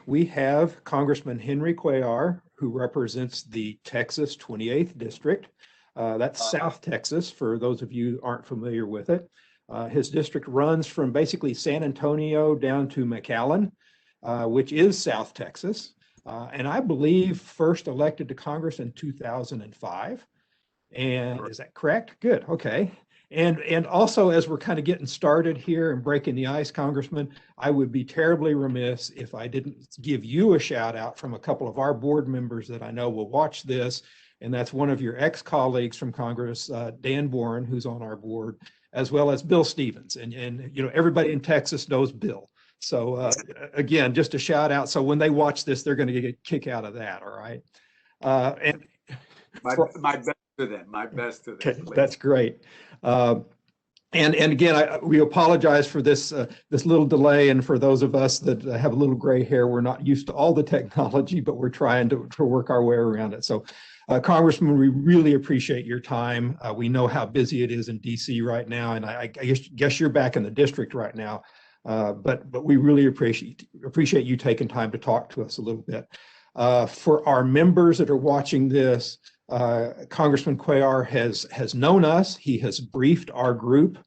We have Congressman Henry Cuellar, who represents the Texas 28th District. That's South Texas, for those of you who aren't familiar with it. His district runs from basically San Antonio down to McAllen, which is South Texas. And I believe first elected to Congress in 2005. And is that correct? Good. Okay. And also, as we're kind of getting started here and breaking the ice, Congressman, I would be terribly remiss if I didn't give you a shout out from a couple of our board members that I know will watch this. And that's one of your ex-colleagues from Congress, Dan Boren, who's on our board, as well as Bill Stevens. And you know, everybody in Texas knows Bill. So again, just a shout out. So when they watch this, they're going to get a kick out of that. All right. And my best to them. My best to them. Okay, that's great. And again, we apologize for this this little delay, and for those of us that have a little gray hair, we're not used to all the technology, but we're trying to work our way around it. So, Congressman, we really appreciate your time. We know how busy it is in DC right now, and I guess you're back in the district right now. But we really appreciate you taking time to talk to us a little bit. For our members that are watching this, Congressman Cuellar has known us. He has briefed our group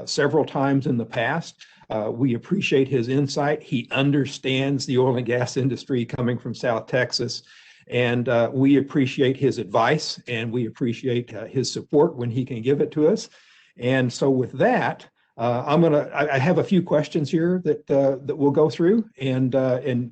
several times in the past. We appreciate his insight. He understands the oil and gas industry coming from South Texas, and we appreciate his advice, and we appreciate his support when he can give it to us. And so with that, I have a few questions here that we'll go through, and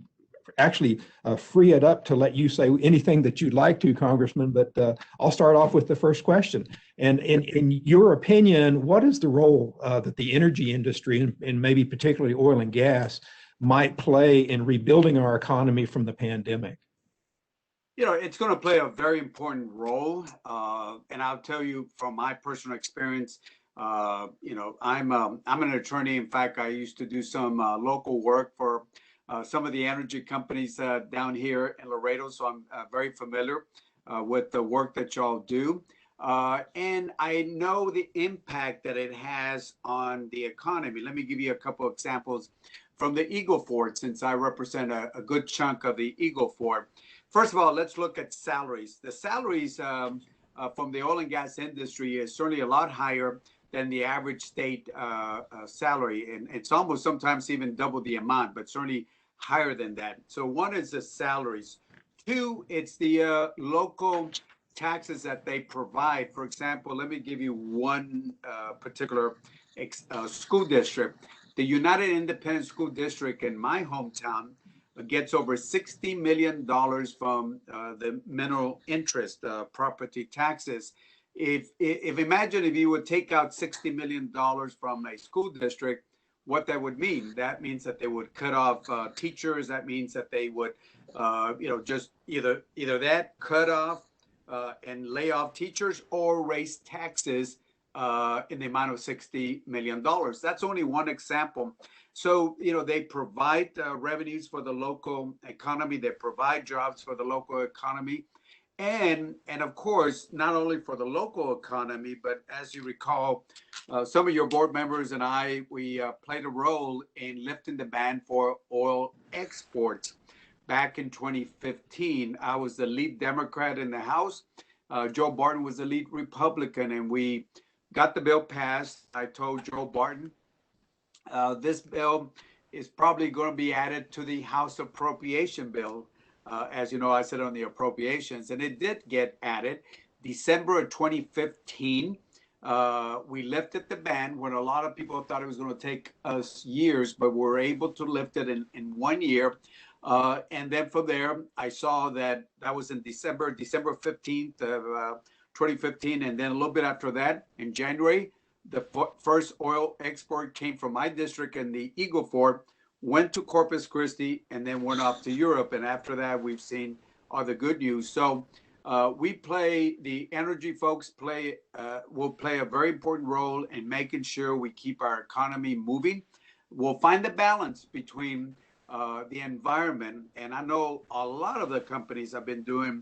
actually free it up to let you say anything that you'd like to, Congressman, but I'll start off with the first question. And in your opinion, what is the role that the energy industry, and maybe particularly oil and gas, might play in rebuilding our economy from the pandemic? You know, it's going to play a very important role. And I'll tell you from my personal experience, you know, I'm an attorney. In fact, I used to do some local work for some of the energy companies down here in Laredo, so I'm very familiar with the work that y'all do. And I know the impact that it has on the economy. Let me give you a couple of examples from the Eagle Ford, since I represent a good chunk of the Eagle Ford. First of all, let's look at salaries. The salaries from the oil and gas industry is certainly a lot higher than the average state salary. And it's almost sometimes even double the amount, but certainly higher than that. So one is the salaries. Two, it's the local taxes that they provide. For example, let me give you one particular school district. The United Independent School District in my hometown gets over $60 million from the mineral interest property taxes. If imagine if you would take out $60 million from a school district, what that would mean. That means that they would cut off teachers. That means that they would, you know, just either that cut off and lay off teachers, or raise taxes in the amount of $60 million. That's only one example. So, you know, they provide revenues for the local economy. They provide jobs for the local economy. And of course, not only for the local economy, but as you recall, some of your board members and we played a role in lifting the ban for oil exports back in 2015. I was the lead Democrat in the House. Joe Barton was the lead Republican, and we got the bill passed. I told Joe Barton, this bill is probably going to be added to the House Appropriation Bill. As you know, I said on the appropriations, and it did get added. December of 2015, we lifted the ban when a lot of people thought it was going to take us years, but we're able to lift it in 1 year. And then from there, I saw that was in December 15th of 2015. And then a little bit after that, in January, the first oil export came from my district in the Eagle Ford, went to Corpus Christi, and then went off to Europe. And after that, we've seen all the good news. So the energy folks will play a very important role in making sure we keep our economy moving. We'll find the balance between the environment. And I know a lot of the companies have been doing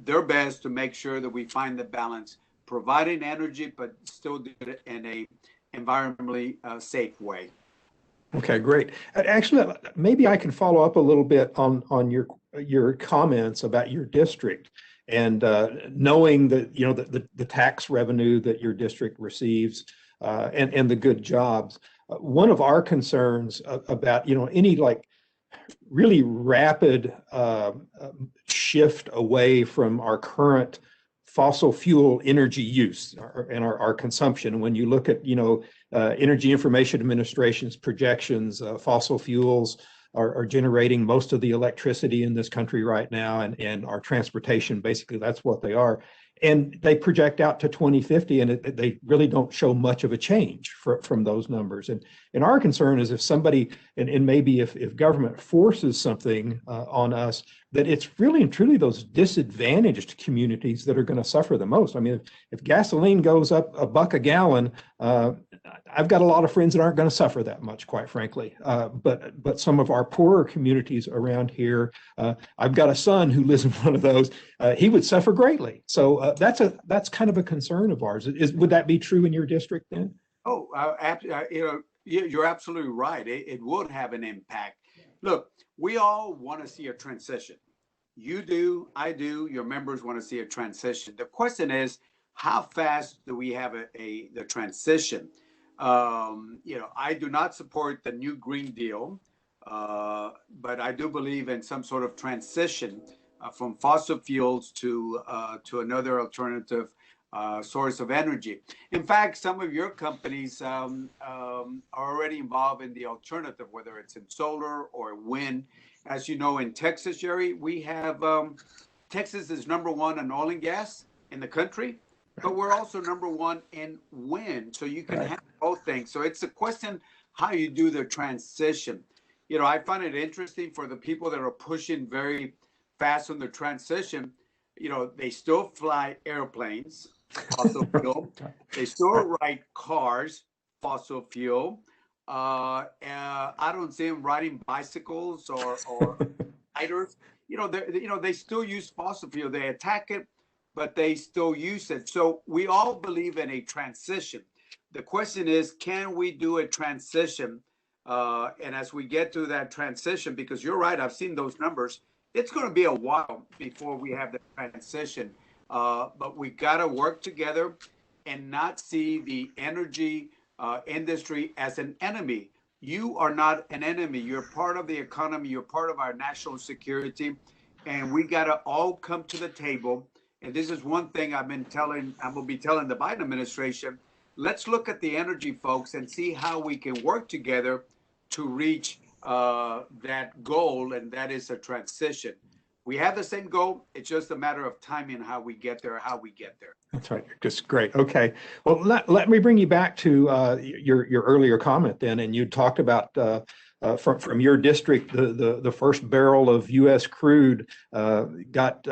their best to make sure that we find the balance, providing energy, but still do it in a environmentally safe way. Okay, great. Actually, maybe I can follow up a little bit on your comments about your district and knowing that the tax revenue that your district receives and the good jobs. One of our concerns about any like really rapid shift away from our current fossil fuel energy use and our consumption. When you look at, Energy Information Administration's projections, fossil fuels are generating most of the electricity in this country right now, and our transportation, basically, that's what they are. And they project out to 2050, and they really don't show much of a change from those numbers. And our concern is if somebody, and maybe if government forces something on us, that it's really and truly those disadvantaged communities that are going to suffer the most. I mean, if gasoline goes up $1 a gallon, I've got a lot of friends that aren't going to suffer that much, quite frankly. But some of our poorer communities around here, I've got a son who lives in one of those. He would suffer greatly. So that's kind of a concern of ours. Would that be true in your district then? Oh, you're absolutely right. It would have an impact. Look, we all want to see a transition. You do, I do, your members want to see a transition. The question is, how fast do we have the transition? I do not support the new Green Deal, but I do believe in some sort of transition from fossil fuels to another alternative source of energy. In fact, some of your companies are already involved in the alternative, whether it's in solar or wind. As you know, in Texas, Jerry, we have Texas is #1 in oil and gas in the country, but we're also #1 in wind. So you can have both things. So it's a question how you do the transition. I find it interesting for the people that are pushing very fast on the transition. They still fly airplanes, fossil fuel. They still ride cars, fossil fuel. I don't see them riding bicycles or riders. They still use fossil fuel. They attack it, but they still use it. So we all believe in a transition. The question is, can we do a transition? And as we get to that transition, because you're right, I've seen those numbers. It's going to be a while before we have the transition. But we got to work together and not see the energy industry as an enemy. You are not an enemy. You're part of the economy. You're part of our national security. And we got to all come to the table. And this is one thing I will be telling the Biden administration. Let's look at the energy folks and see how we can work together to reach that goal, and that is a transition. We have the same goal. It's just a matter of timing how we get there. That's right. Just great. Okay. Well, let me bring you back to your earlier comment then, and you talked about from your district, the first barrel of U.S. crude got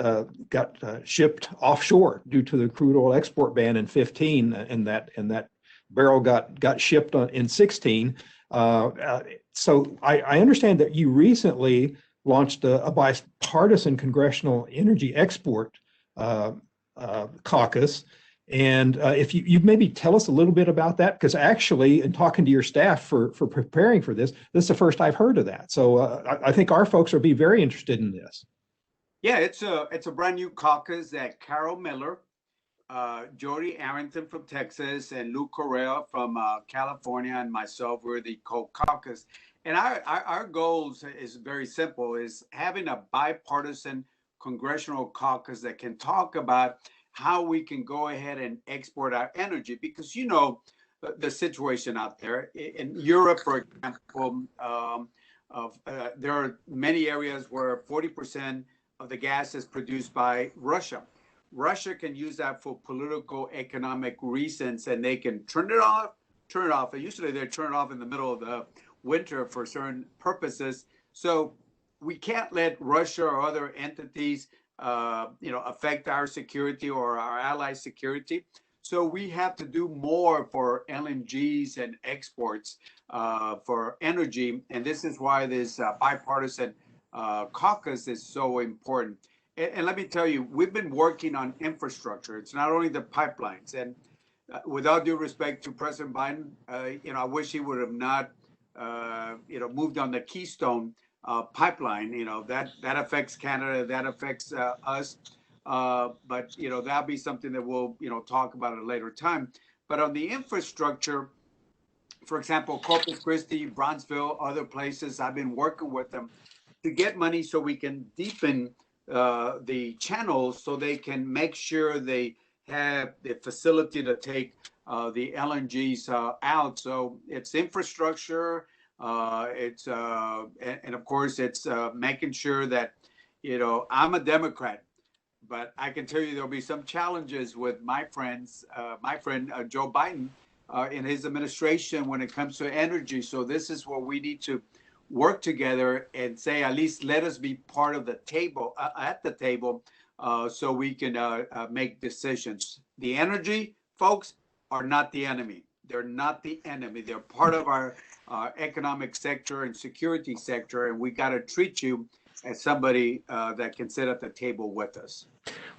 shipped offshore due to the crude oil export ban in 2015, and that barrel got shipped in 2016. So I understand that you recently launched a bipartisan congressional energy export caucus. And if you maybe tell us a little bit about that, because actually, in talking to your staff for preparing for this is the first I've heard of that. So I think our folks will be very interested in this. Yeah, it's a brand new caucus that Carol Miller, Jody Arrington from Texas, and Lou Correa from California, and myself were the co-caucus. And our goals is very simple: is having a bipartisan congressional caucus that can talk about how we can go ahead and export our energy, because the situation out there in Europe, for example, there are many areas where 40% of the gas is produced by Russia. Russia can use that for political, economic reasons, and they can turn it off. And usually they turn it off in the middle of the winter for certain purposes. So we can't let Russia or other entities affect our security or our allies' security. So we have to do more for LNGs and exports for energy. And this is why this bipartisan caucus is so important. And let me tell you, we've been working on infrastructure. It's not only the pipelines. And without due respect to President Biden, I wish he would have not moved on the Keystone pipeline. That affects Canada, that affects us. But that'll be something that we'll talk about at a later time. But on the infrastructure, for example, Corpus Christi, Bronzeville, other places, I've been working with them to get money so we can deepen the channels so they can make sure they have the facility to take the LNGs out. So it's infrastructure. And of course, it's making sure that, I'm a Democrat, but I can tell you there'll be some challenges with my friend Joe Biden in his administration when it comes to energy. So this is where we need to work together and say, at least let us be part of the table, at the table, so we can make decisions. The energy folks are not the enemy. They're not the enemy. They're part of our economic sector and security sector, and we got to treat you as somebody that can sit at the table with us.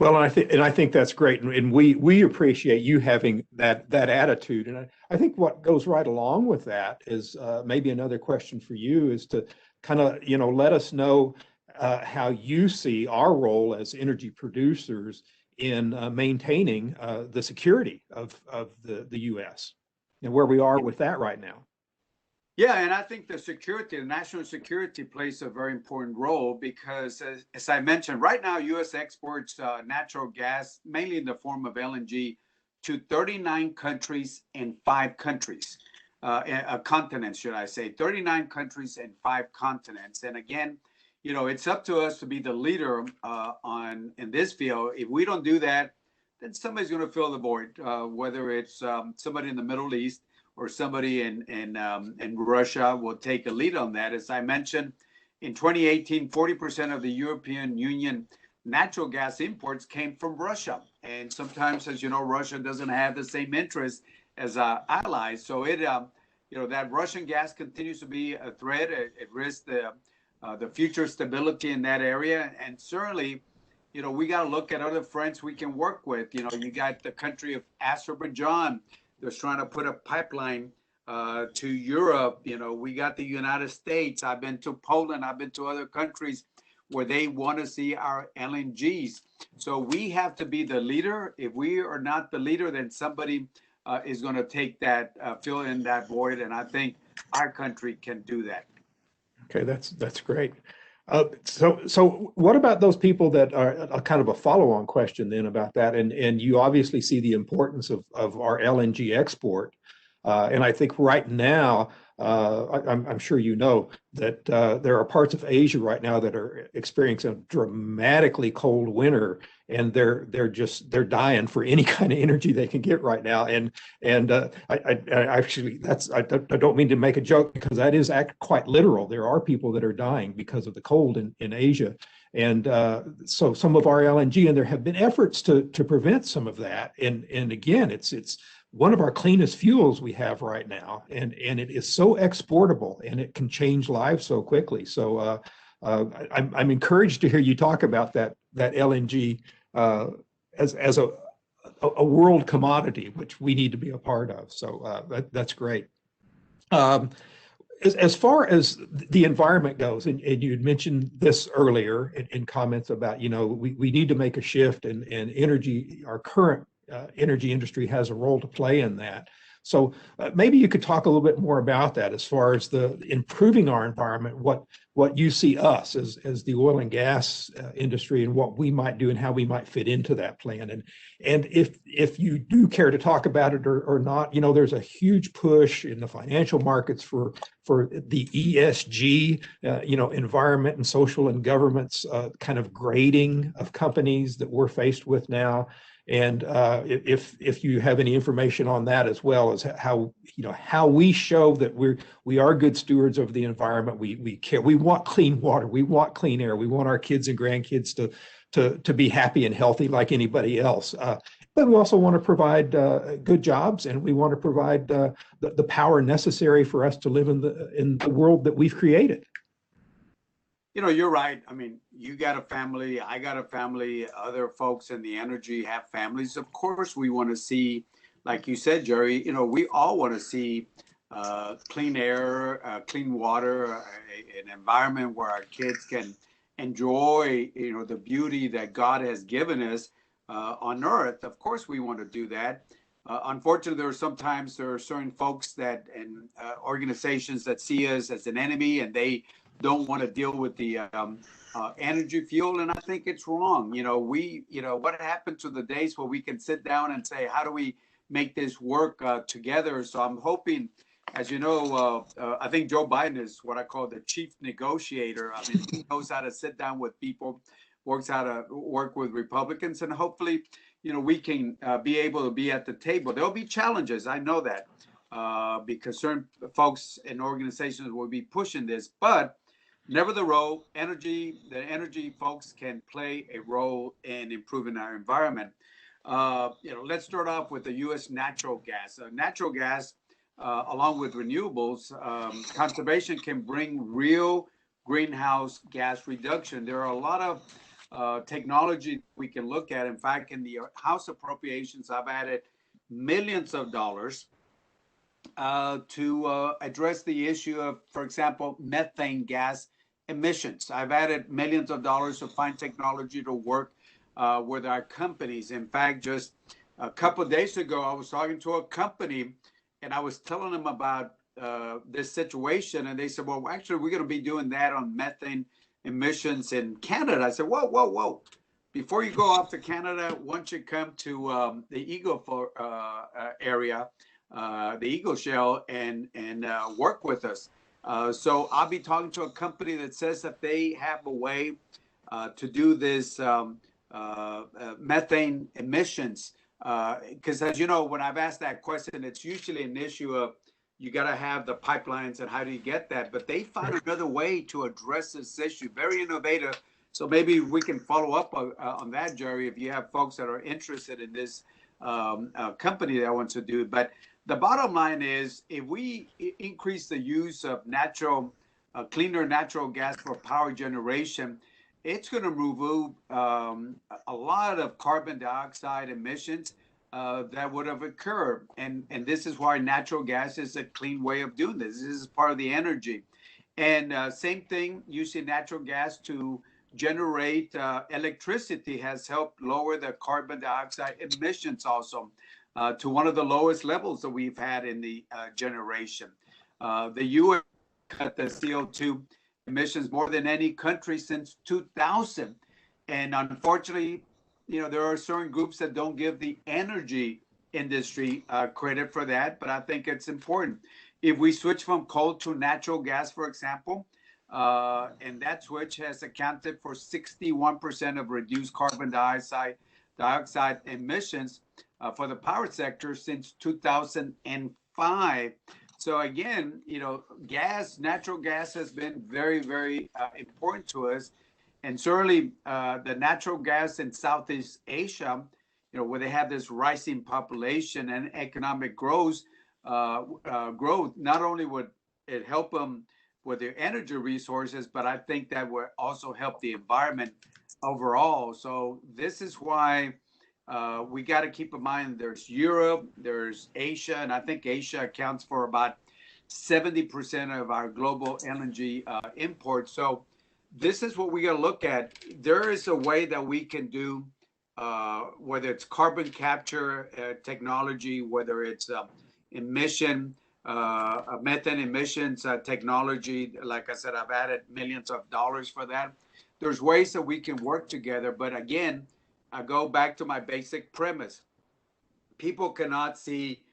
Well, and I think that's great, and we appreciate you having that attitude. And I think what goes right along with that is maybe another question for you is to kind of let us know how you see our role as energy producers in maintaining the security of the U.S. and where we are with that right now. Yeah, and I think the national security plays a very important role because, as I mentioned, right now, U.S. exports natural gas, mainly in the form of LNG, to 39 countries and 5 countries, continents, should I say, 39 countries and 5 continents. And again, it's up to us to be the leader in this field. If we don't do that, then somebody's going to fill the void, whether it's somebody in the Middle East or somebody in Russia will take a lead on that. As I mentioned, in 2018, 40% of the European Union natural gas imports came from Russia. And sometimes, as you know, Russia doesn't have the same interests as our allies. So that Russian gas continues to be a threat. It risks the future stability in that area. And certainly, we got to look at other friends we can work with. You got the country of Azerbaijan that's trying to put a pipeline to Europe. We got the United States. I've been to Poland. I've been to other countries where they want to see our LNGs. So we have to be the leader. If we are not the leader, then somebody is going to take that, fill in that void. And I think our country can do that. Okay, that's great. So what about those people that are a kind of a follow-on question then about that? And you obviously see the importance of our LNG export. And I think right now, I'm sure you know that there are parts of Asia right now that are experiencing a dramatically cold winter, and they're dying for any kind of energy they can get right now. And I actually I don't mean to make a joke, because that is quite literal. There are people that are dying because of the cold in Asia. And so some of our LNG, and there have been efforts to prevent some of that. And again, it's one of our cleanest fuels we have right now, and it is so exportable, and it can change lives so quickly. So I'm encouraged to hear you talk about that LNG as a world commodity, which we need to be a part of. So that's great. As far as the environment goes, and you had mentioned this earlier in comments about, we need to make a shift, and energy, our current energy industry has a role to play in that. So maybe you could talk a little bit more about that as far as the improving our environment, what you see us as the oil and gas industry, and what we might do and how we might fit into that plan. And if you do care to talk about it or not, there's a huge push in the financial markets for the ESG, environment and social and governance kind of grading of companies that we're faced with now. And if you have any information on that, as well as how we show that we are good stewards of the environment, we care, we want clean water, we want clean air, we want our kids and grandkids to be happy and healthy like anybody else. But we also want to provide good jobs, and we want to provide the power necessary for us to live in the world that we've created. You're right. I mean, you got a family, I got a family, other folks in the energy have families. Of course, we want to see, like you said, Jerry, we all want to see clean air, clean water, an environment where our kids can enjoy, the beauty that God has given us on earth. Of course, we want to do that. Unfortunately, there are certain folks that and organizations that see us as an enemy, and they don't want to deal with the energy fuel. And I think it's wrong. What happened to the days where we can sit down and say, how do we make this work together? So I'm hoping, as you know, I think Joe Biden is what I call the chief negotiator. I mean, he knows how to sit down with people, works how to work with Republicans, and hopefully, we can be able to be at the table. There'll be challenges, I know that, because certain folks and organizations will be pushing this, but nevertheless, the energy folks can play a role in improving our environment. Let's start off with the U.S. natural gas. Natural gas, along with renewables, conservation can bring real greenhouse gas reduction. There are a lot of technology we can look at. In fact, in the House appropriations, I've added millions of dollars to address the issue of, for example, methane gas emissions. I've added millions of dollars to find technology to work with our companies. In fact, just a couple of days ago, I was talking to a company and I was telling them about this situation. And they said, well, actually, we're going to be doing that on methane emissions in Canada. I said, whoa, whoa, whoa. Before you go off to Canada, once you come to the Eagle area, the Eagle Shell, and work with us. So I'll be talking to a company that says that they have a way to do this methane emissions. Because as you know, when I've asked that question, it's usually an issue of you got to have the pipelines and how do you get that? But they found another way to address this issue, very innovative. So maybe we can follow up on that, Jerry, if you have folks that are interested in this company that wants to do it. But the bottom line is, if we increase the use of cleaner natural gas for power generation, it's going to remove a lot of carbon dioxide emissions that would have occurred. And this is why natural gas is a clean way of doing this. This is part of the energy. And same thing, using natural gas to generate electricity has helped lower the carbon dioxide emissions also to one of the lowest levels that we've had in the generation. The U.S. cut the CO2 emissions more than any country since 2000. And unfortunately, there are certain groups that don't give the energy industry credit for that, but I think it's important. If we switch from coal to natural gas, for example, and that switch has accounted for 61% of reduced carbon dioxide emissions for the power sector since 2005. So again, natural gas has been very, very important to us. And certainly the natural gas in Southeast Asia, where they have this rising population and economic growth, not only would it help them with their energy resources, but I think that would also help the environment overall. So this is why we got to keep in mind there's Europe, there's Asia, and I think Asia accounts for about 70% of our global LNG imports. So this is what we got to look at. There is a way that we can do, whether it's carbon capture technology, whether it's methane emissions technology. Like I said, I've added millions of dollars for that. There's ways that we can work together. But again, I go back to my basic premise. People cannot see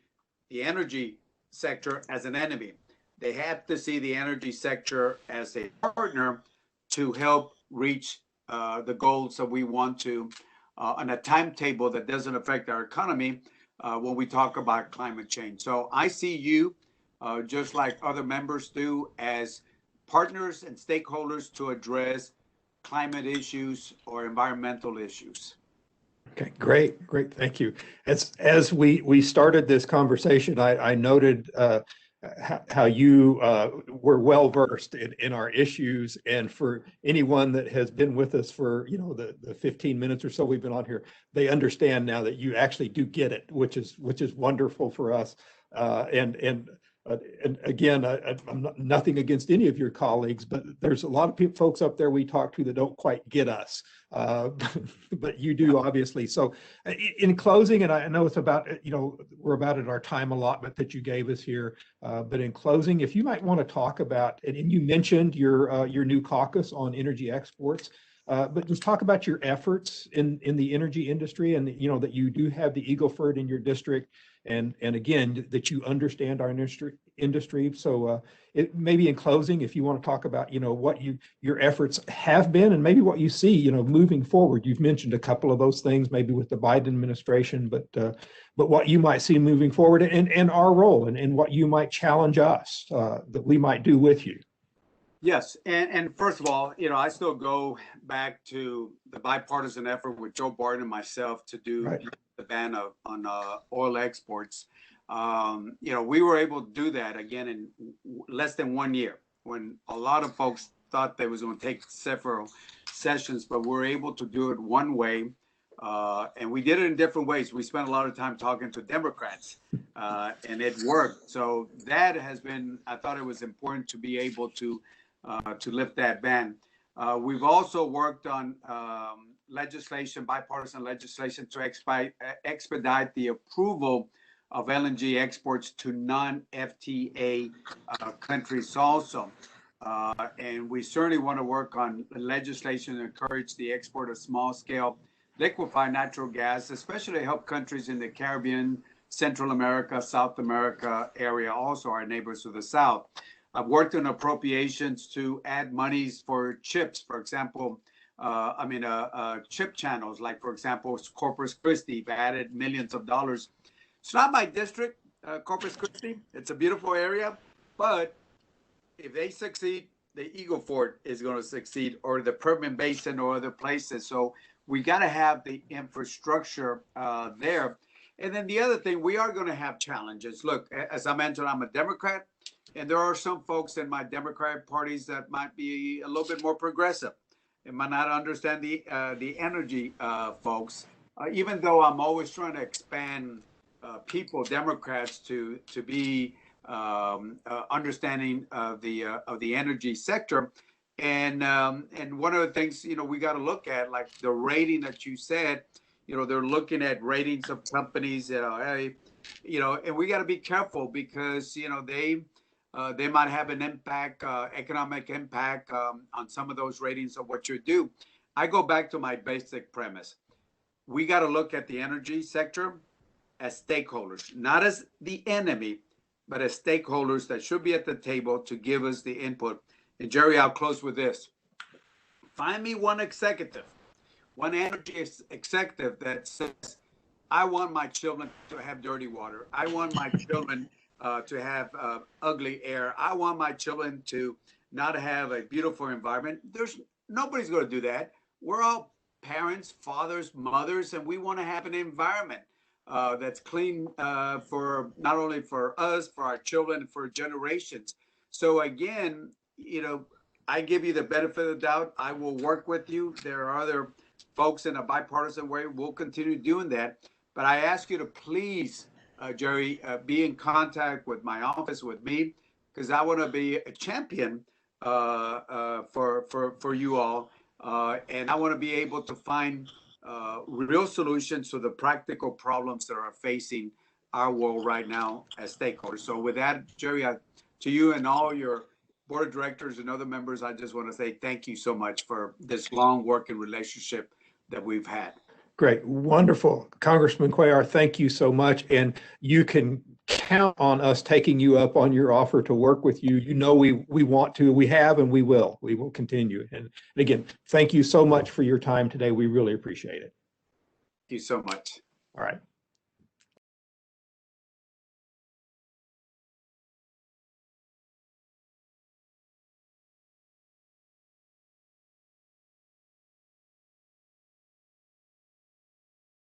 the energy sector as an enemy. They have to see the energy sector as a partner to help reach the goals that we want to on a timetable that doesn't affect our economy when we talk about climate change. So I see you, just like other members do, as partners and stakeholders to address climate issues or environmental issues. Okay, great. Thank you. As we started this conversation, I noted how you were well versed in our issues, and for anyone that has been with us for the 15 minutes or so we've been on here, they understand now that you actually do get it, which is wonderful for us. And And again, I'm nothing against any of your colleagues, but there's a lot of folks up there we talk to that don't quite get us, but you do, obviously. So in closing, and I know it's about, we're about at our time allotment that you gave us here, but in closing, if you might want to talk about, and you mentioned your new caucus on energy exports, but just talk about your efforts in the energy industry, and that you do have the Eagle Ford in your district, and again that you understand our industry. So it maybe in closing, if you want to talk about what your efforts have been, and maybe what you see moving forward. You've mentioned a couple of those things, maybe with the Biden administration, but what you might see moving forward, and our role, and what you might challenge us that we might do with you. Yes, and first of all, I still go back to the bipartisan effort with Joe Biden and myself to do the ban on oil exports. We were able to do that again in less than 1 year, when a lot of folks thought they was going to take several sessions, but we're able to do it one way, and we did it in different ways. We spent a lot of time talking to Democrats, and it worked. So that has been, I thought it was important to be able to lift that ban. We've also worked on bipartisan legislation to expedite the approval of LNG exports to non-FTA countries also. And we certainly want to work on legislation to encourage the export of small-scale liquefied natural gas, especially to help countries in the Caribbean, Central America, South America area, also our neighbors to the south. I've worked on appropriations to add monies for chips, for example, chip channels, like, for example, Corpus Christi added millions of dollars. It's not my district, Corpus Christi. It's a beautiful area, but if they succeed, the Eagle Ford is going to succeed, or the Permian Basin, or other places. So we got to have the infrastructure there. And then the other thing, we are going to have challenges. Look, as I mentioned, I'm a Democrat. And there are some folks in my Democratic parties that might be a little bit more progressive and might not understand the energy folks. Even though I'm always trying to expand Democrats to be understanding of the energy sector. And one of the things we got to look at, like the rating that you said, they're looking at ratings of companies that are, and we got to be careful because they might have an impact, economic impact on some of those ratings of what you do. I go back to my basic premise. We got to look at the energy sector as stakeholders, not as the enemy, but as stakeholders that should be at the table to give us the input. And Jerry, I'll close with this. Find me one energy executive that says, I want my children to have dirty water. I want my children to have ugly air. I want my children to not have a beautiful environment. Nobody's going to do that. We're all parents, fathers, mothers, and we want to have an environment that's clean for not only for us, for our children, for generations. So again, I give you the benefit of the doubt. I will work with you. There are other folks in a bipartisan way. We'll continue doing that. But I ask you to please, Jerry, be in contact with my office, with me, because I want to be a champion for you all. And I want to be able to find real solutions to the practical problems that are facing our world right now as stakeholders. So with that, Jerry, to you and all your board of directors and other members, I just want to say thank you so much for this long working relationship that we've had. Great. Wonderful. Congressman Cuellar, thank you so much. And you can count on us taking you up on your offer to work with you. We want to, we have, and we will continue. And again, thank you so much for your time today. We really appreciate it. Thank you so much. All right.